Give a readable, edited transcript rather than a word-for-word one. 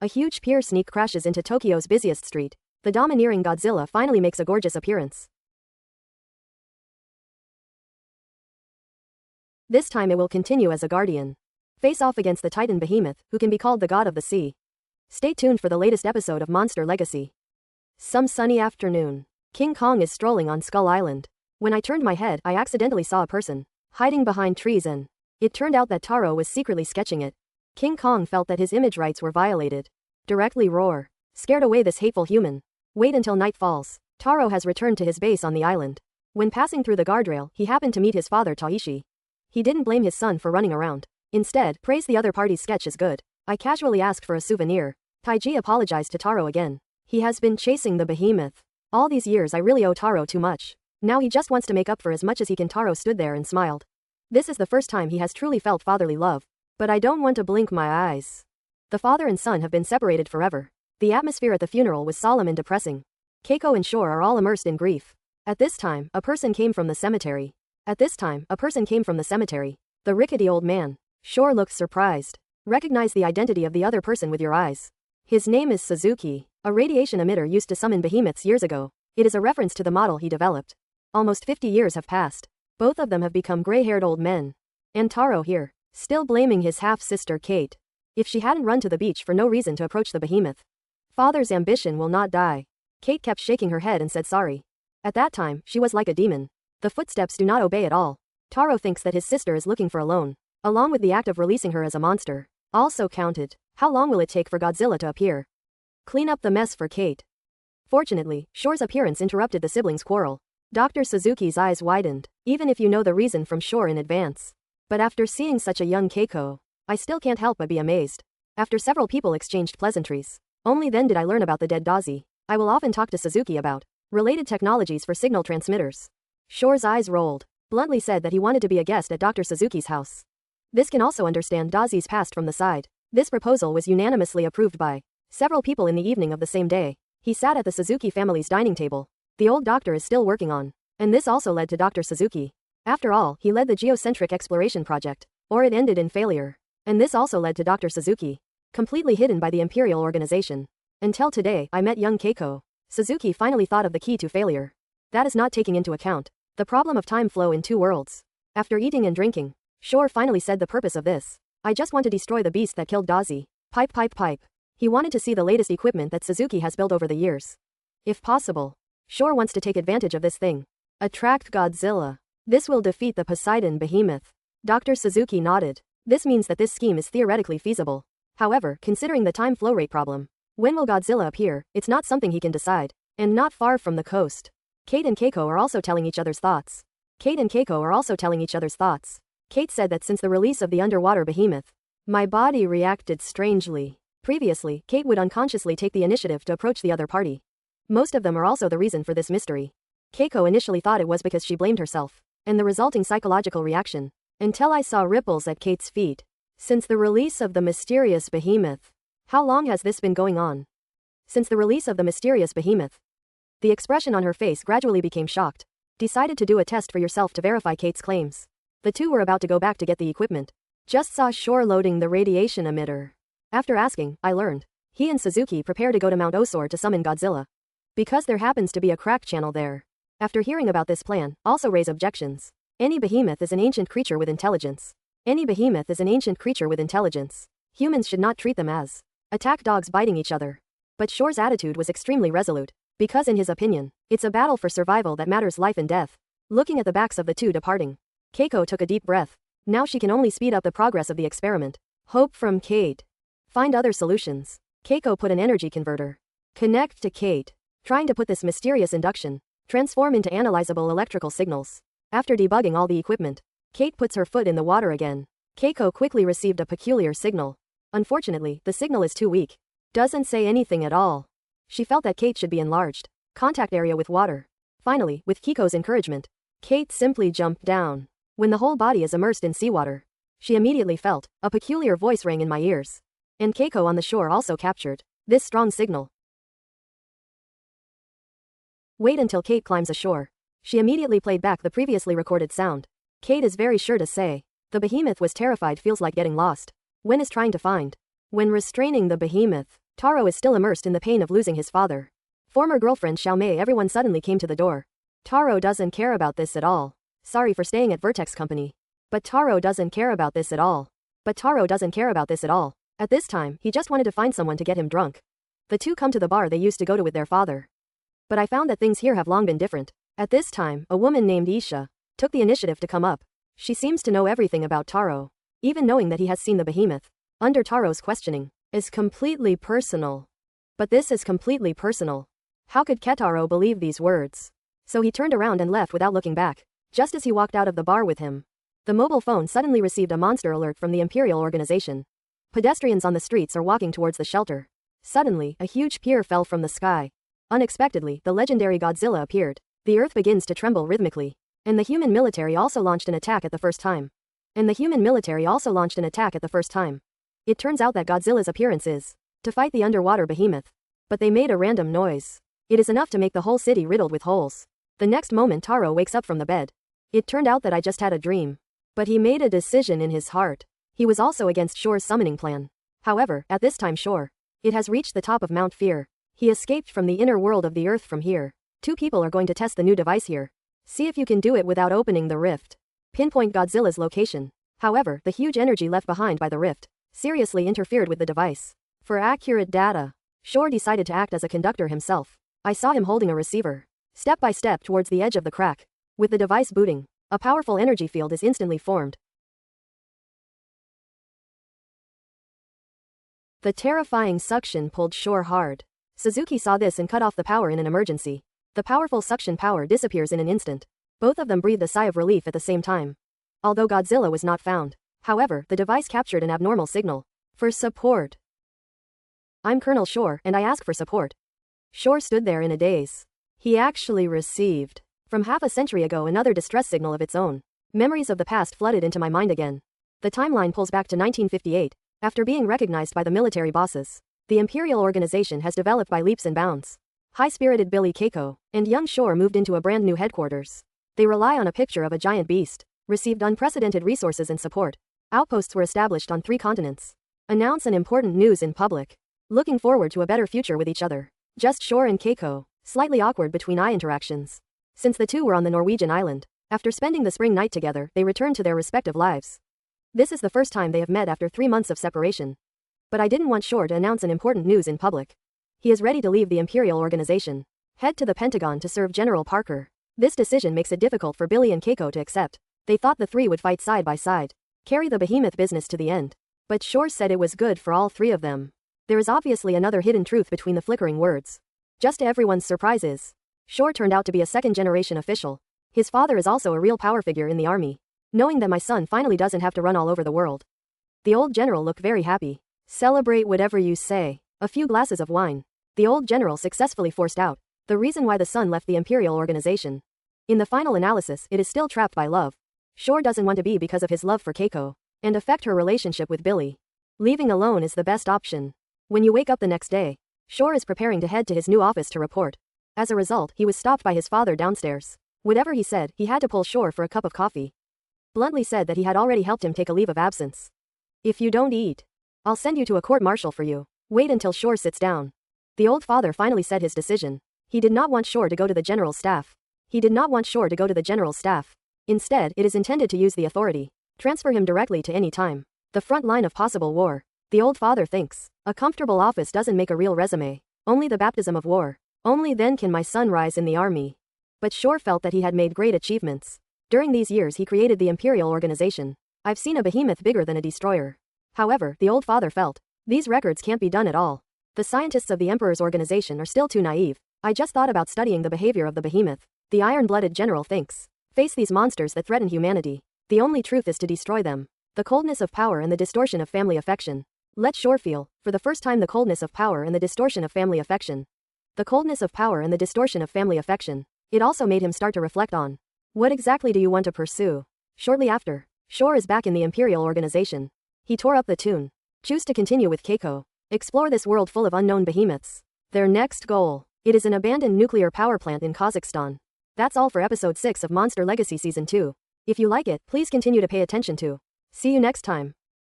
A huge pier sneak crashes into Tokyo's busiest street. The domineering Godzilla finally makes a gorgeous appearance. This time it will continue as a guardian. Face off against the Titan behemoth, who can be called the god of the sea. Stay tuned for the latest episode of Monster Legacy. Some sunny afternoon. King Kong is strolling on Skull Island. When I turned my head, I accidentally saw a person hiding behind trees, and it turned out that Taro was secretly sketching it. King Kong felt that his image rights were violated. Directly roar. Scared away this hateful human. Wait until night falls. Taro has returned to his base on the island. When passing through the guardrail, he happened to meet his father Taishi. He didn't blame his son for running around. Instead, praised the other party's sketch as good. I casually asked for a souvenir. Taiji apologized to Taro again. He has been chasing the behemoth. All these years I really owe Taro too much. Now he just wants to make up for as much as he can. Taro stood there and smiled. This is the first time he has truly felt fatherly love. But I don't want to blink my eyes. The father and son have been separated forever. The atmosphere at the funeral was solemn and depressing. Keiko and Shore are all immersed in grief. At this time, a person came from the cemetery. The rickety old man. Shore looked surprised. Recognize the identity of the other person with your eyes. His name is Suzuki, a radiation emitter used to summon behemoths years ago. It is a reference to the model he developed. Almost 50 years have passed. Both of them have become gray-haired old men. And Taro here, still blaming his half-sister Kate. If she hadn't run to the beach for no reason to approach the behemoth. Father's ambition will not die. Kate kept shaking her head and said sorry. At that time, she was like a demon. The footsteps do not obey at all. Taro thinks that his sister is looking for a loan, along with the act of releasing her as a monster. Also counted. How long will it take for Godzilla to appear? Clean up the mess for Kate. Fortunately, Shore's appearance interrupted the siblings' quarrel. Dr. Suzuki's eyes widened, even if you know the reason from Shore in advance. But after seeing such a young Keiko, I still can't help but be amazed. After several people exchanged pleasantries, only then did I learn about the dead Dazi. I will often talk to Suzuki about related technologies for signal transmitters. Shore's eyes rolled, bluntly said that he wanted to be a guest at Dr. Suzuki's house. This can also understand Dazi's past from the side. This proposal was unanimously approved by several people in the evening of the same day. He sat at the Suzuki family's dining table. The old doctor is still working on, and this also led to Dr. Suzuki. After all, he led the geocentric exploration project, or it ended in failure. And this also led to Dr. Suzuki, completely hidden by the Imperial organization. Until today, I met young Keiko. Suzuki finally thought of the key to failure. That is not taking into account the problem of time flow in two worlds. After eating and drinking, Shore finally said the purpose of this. I just want to destroy the beast that killed Dazi. Pipe. He wanted to see the latest equipment that Suzuki has built over the years. If possible, Shore wants to take advantage of this thing. Attract Godzilla. This will defeat the Poseidon behemoth. Dr. Suzuki nodded. This means that this scheme is theoretically feasible. However, considering the time flow rate problem, when will Godzilla appear, it's not something he can decide. And not far from the coast. Kate and Keiko are also telling each other's thoughts. Kate said that since the release of the underwater behemoth, my body reacted strangely. Previously, Kate would unconsciously take the initiative to approach the other party. Most of them are also the reason for this mystery. Keiko initially thought it was because she blamed herself, and the resulting psychological reaction, until I saw ripples at Kate's feet. Since the release of the mysterious behemoth. How long has this been going on? Since the release of the mysterious behemoth. The expression on her face gradually became shocked. Decided to do a test for yourself to verify Kate's claims. The two were about to go back to get the equipment. Just saw Shore loading the radiation emitter. After asking, I learned. He and Suzuki prepare to go to Mount Osor to summon Godzilla. Because there happens to be a crack channel there. After hearing about this plan, also raise objections. Any behemoth is an ancient creature with intelligence. Humans should not treat them as attack dogs biting each other. But Shore's attitude was extremely resolute. Because in his opinion, it's a battle for survival that matters life and death. Looking at the backs of the two departing, Keiko took a deep breath. Now she can only speed up the progress of the experiment. Hope from Kate. Find other solutions. Keiko put an energy converter. Connect to Kate. Trying to put this mysterious induction transform into analyzable electrical signals. After debugging all the equipment, Kate puts her foot in the water again. Keiko quickly received a peculiar signal. Unfortunately, the signal is too weak. Doesn't say anything at all. She felt that Kate should be enlarged. Contact area with water. Finally, with Keiko's encouragement, Kate simply jumped down. When the whole body is immersed in seawater, she immediately felt a peculiar voice rang in my ears. And Keiko on the shore also captured this strong signal. Wait until Kate climbs ashore. She immediately played back the previously recorded sound. Kate is very sure to say. The behemoth was terrified, feels like getting lost. When is trying to find. When restraining the behemoth. Taro is still immersed in the pain of losing his father. Former girlfriend Xiao Mei. Everyone suddenly came to the door. Taro doesn't care about this at all. Sorry for staying at Vertex Company. But Taro doesn't care about this at all. But Taro doesn't care about this at all. At this time, he just wanted to find someone to get him drunk. The two come to the bar they used to go to with their father. But I found that things here have long been different. At this time, a woman named Isha took the initiative to come up. She seems to know everything about Taro. Even knowing that he has seen the behemoth, under Taro's questioning, is completely personal. But this is completely personal. How could Ketaro believe these words? So he turned around and left without looking back. Just as he walked out of the bar with him, the mobile phone suddenly received a monster alert from the Imperial Organization. Pedestrians on the streets are walking towards the shelter. Suddenly, a huge pier fell from the sky. Unexpectedly, the legendary Godzilla appeared. The earth begins to tremble rhythmically. And the human military also launched an attack at the first time. It turns out that Godzilla's appearance is to fight the underwater behemoth. But they made a random noise. It is enough to make the whole city riddled with holes. The next moment Taro wakes up from the bed. It turned out that I just had a dream. But he made a decision in his heart. He was also against Shore's summoning plan. However, at this time Shore, it has reached the top of Mount Fear. He escaped from the inner world of the earth from here. Two people are going to test the new device here. See if you can do it without opening the rift. Pinpoint Godzilla's location. However, the huge energy left behind by the rift seriously interfered with the device. For accurate data, Shore decided to act as a conductor himself. I saw him holding a receiver, step by step towards the edge of the crack. With the device booting, a powerful energy field is instantly formed. The terrifying suction pulled Shore hard. Suzuki saw this and cut off the power in an emergency. The powerful suction power disappears in an instant. Both of them breathed a sigh of relief at the same time. Although Godzilla was not found. However, the device captured an abnormal signal. For support. I'm Colonel Shore, and I ask for support. Shore stood there in a daze. He actually received, from half a century ago, another distress signal of its own. Memories of the past flooded into my mind again. The timeline pulls back to 1958. After being recognized by the military bosses, the Imperial Organization has developed by leaps and bounds. High-spirited Billy Keiko and young Shore moved into a brand new headquarters. They rely on a picture of a giant beast, received unprecedented resources and support. Outposts were established on 3 continents. Announce an important news in public. Looking forward to a better future with each other. Just Shore and Keiko, slightly awkward between eye interactions. Since the two were on the Norwegian island, after spending the spring night together, they returned to their respective lives. This is the first time they have met after 3 months of separation. But I didn't want Shore to announce an important news in public. He is ready to leave the Imperial Organization. Head to the Pentagon to serve General Parker. This decision makes it difficult for Billy and Keiko to accept. They thought the 3 would fight side by side. Carry the behemoth business to the end. But Shore said it was good for all 3 of them. There is obviously another hidden truth between the flickering words. Just to everyone's surprises, Shore turned out to be a second-generation official. His father is also a real power figure in the army. Knowing that my son finally doesn't have to run all over the world. The old general looked very happy. Celebrate whatever you say. A few glasses of wine. The old general successfully forced out the reason why the son left the Imperial Organization. In the final analysis, it is still trapped by love. Shore doesn't want to be because of his love for Keiko and affect her relationship with Billy. Leaving alone is the best option. When you wake up the next day, Shore is preparing to head to his new office to report. As a result, he was stopped by his father downstairs. Whatever he said, he had to pull Shore for a cup of coffee. Bluntly said that he had already helped him take a leave of absence. If you don't eat, I'll send you to a court-martial for you. Wait until Shore sits down. The old father finally said his decision. He did not want Shore to go to the general's staff. Instead, it is intended to use the authority. Transfer him directly to any time. The front line of possible war. The old father thinks. A comfortable office doesn't make a real resume. Only the baptism of war. Only then can my son rise in the army. But Shore felt that he had made great achievements. During these years he created the Imperial Organization. I've seen a behemoth bigger than a destroyer. However, the old father felt. These records can't be done at all. The scientists of the Emperor's organization are still too naive. I just thought about studying the behavior of the behemoth. The iron-blooded general thinks. Face these monsters that threaten humanity. The only truth is to destroy them. The coldness of power and the distortion of family affection. Let Shore feel, for the first time, the coldness of power and the distortion of family affection. The coldness of power and the distortion of family affection. It also made him start to reflect on. What exactly do you want to pursue? Shortly after, Shore is back in the Imperial Organization. He tore up the tune. Choose to continue with Keiko. Explore this world full of unknown behemoths. Their next goal. It is an abandoned nuclear power plant in Kazakhstan. That's all for episode 6 of Monster Legacy Season 2. If you like it, please continue to pay attention to. See you next time.